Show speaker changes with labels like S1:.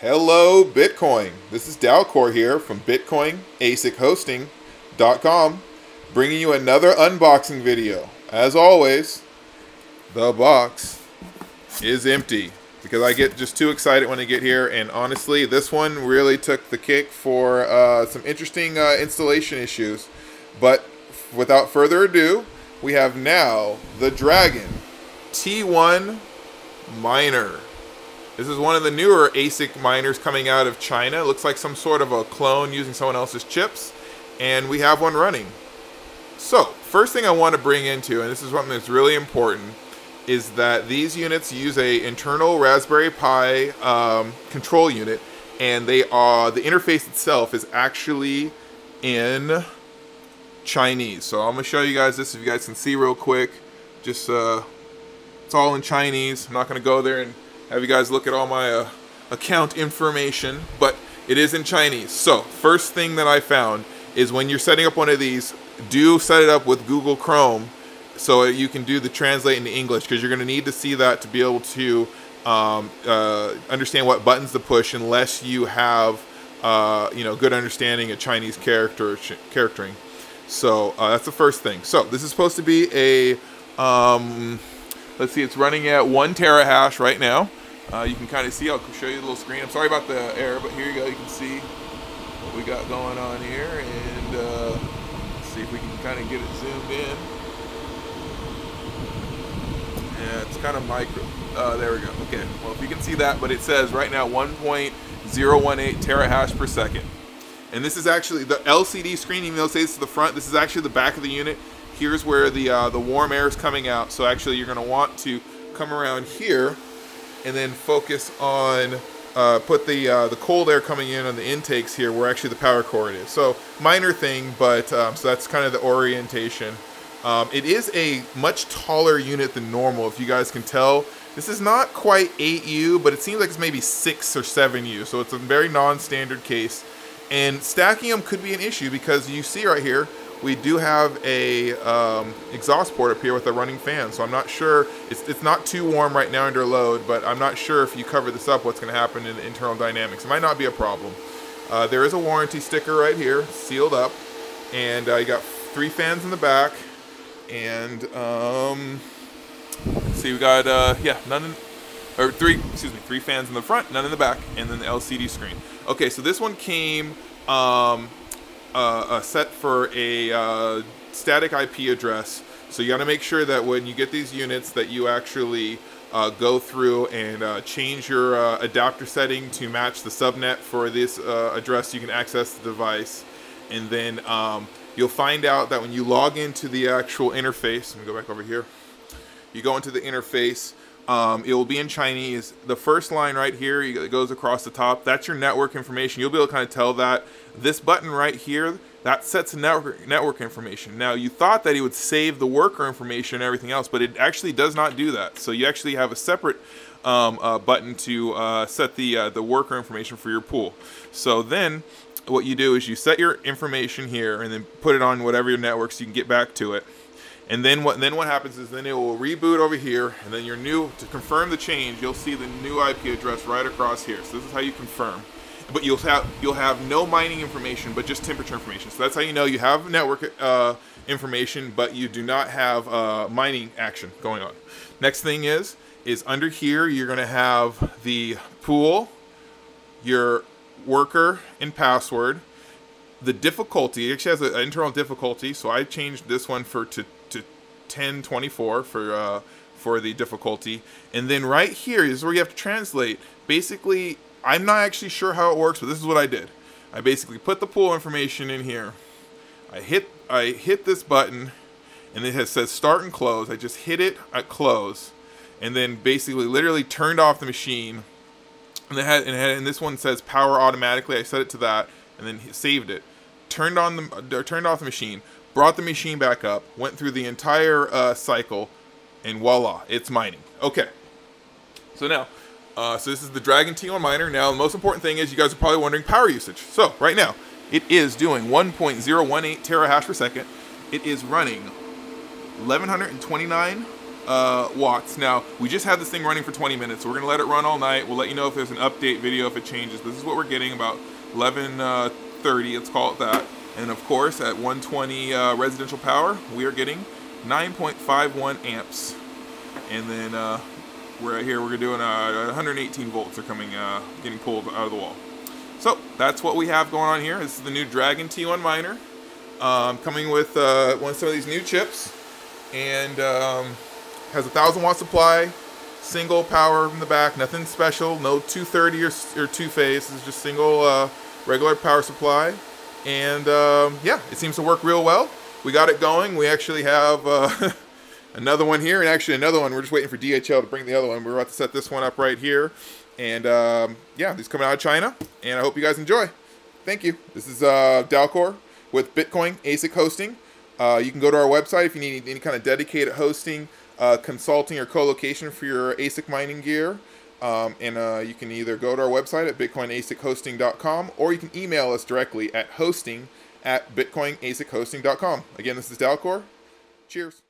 S1: Hello, Bitcoin. This is Dalcor here from BitcoinAsicHosting.com, bringing you another unboxing video. As always, the box is empty because I get just too excited when I get here, and honestly, this one really took the cake for some interesting installation issues. But without further ado, we have now the Dragon T1 Miner. This is one of the newer ASIC miners coming out of China. It looks like some sort of a clone using someone else's chips, and we have one running. So, first thing I want to bring into, and this is something that's really important, is that these units use a internal Raspberry Pi control unit, and they are, the interface itself is actually in Chinese. So I'm going to show you guys this if you guys can see real quick. Just it's all in Chinese. I'm not going to go there and have you guys look at all my account information, but it is in Chinese. So first thing that I found is when you're setting up one of these, do set it up with Google Chrome so you can do the translate into English, because you're going to need to see that to be able to understand what buttons to push, unless you have good understanding of Chinese charactering. So that's the first thing. So this is supposed to be a let's see, it's running at 1 terahash right now. You can kind of see, I'll show you the little screen. I'm sorry about the error, but here you go. You can see what we got going on here, and let's see if we can kind of get it zoomed in. Yeah, it's kind of micro. There we go. Okay, well, if you can see that, but it says right now 1.018 terahash per second. And this is actually the LCD screen, even though it says it's the front, this is actually the back of the unit. Here's where the warm air is coming out. So actually you're going to want to come around here and then focus on, put the cold air coming in on the intakes here where actually the power cord is. So minor thing, but so that's kind of the orientation. It is a much taller unit than normal, if you guys can tell. This is not quite 8U, but it seems like it's maybe 6 or 7U. So it's a very non-standard case. And stacking them could be an issue because you see right here, we do have a exhaust port up here with a running fan, so I'm not sure, it's not too warm right now under load, but I'm not sure if you cover this up what's going to happen in the internal dynamics. It might not be a problem. There is a warranty sticker right here, sealed up, and you got 3 fans in the back, and let's see, we got three fans in the front, none in the back, and then the LCD screen. Okay, so this one came set for a static IP address, so you got to make sure that when you get these units that you actually go through and change your adapter setting to match the subnet for this address so you can access the device. And then you'll find out that when you log into the actual interface, let me go back over here, you go into the interface, it will be in Chinese. The first line right here, it goes across the top, that's your network information. You'll be able to kind of tell that. This button right here, that sets network information. Now, you thought that it would save the worker information and everything else, but it actually does not do that. So you actually have a separate button to set the worker information for your pool. So then what you do is you set your information here and then put it on whatever your network so you can get back to it. And then what happens is then it will reboot over here, and then to confirm the change, you'll see the new IP address right across here. So this is how you confirm. But you'll have no mining information, but just temperature information. So that's how you know you have network information, but you do not have mining action going on. Next thing is under here you're going to have the pool, your worker, and password. The difficulty, it actually has an internal difficulty, so I changed this one to 1024 for the difficulty. And then right here is where you have to translate. Basically, I'm not actually sure how it works, but this is what I did. I basically put the pool information in here. I hit this button, and it says start and close. I just hit it at close, and then basically literally turned off the machine. And this one says power automatically. I set it to that, and then saved it. Turned off the machine, brought the machine back up, went through the entire cycle, and voila, it's mining. Okay, so now, so this is the Dragon T1 Miner. Now, the most important thing is you guys are probably wondering power usage. So right now, it is doing 1.018 terahash per second. It is running 1129 watts. Now, we just had this thing running for 20 minutes, so we're going to let it run all night. We'll let you know if there's an update video, if it changes. This is what we're getting about 11:30, let's call it that. And of course, at 120 residential power, we are getting 9.51 amps. And then we're right here, we're doing 118 volts are coming, getting pulled out of the wall. So that's what we have going on here. This is the new Dragon T1 miner, coming with some of these new chips, and has a 1,000 watt supply, single power in the back, nothing special, no 230 or two phase. This is just single regular power supply, and yeah, it seems to work real well. We got it going. We actually have another one here, and actually another one. We're just waiting for DHL to bring the other one. We're about to set this one up right here. And yeah, these coming out of China, and I hope you guys enjoy. Thank you. This is Dalcor with Bitcoin Asik Hosting. You can go to our website if you need any kind of dedicated hosting, consulting, or co-location for your ASIC mining gear. And you can either go to our website at bitcoinasichosting.com, or you can email us directly at hosting@bitcoinasichosting.com. Again, this is Dalcor. Cheers.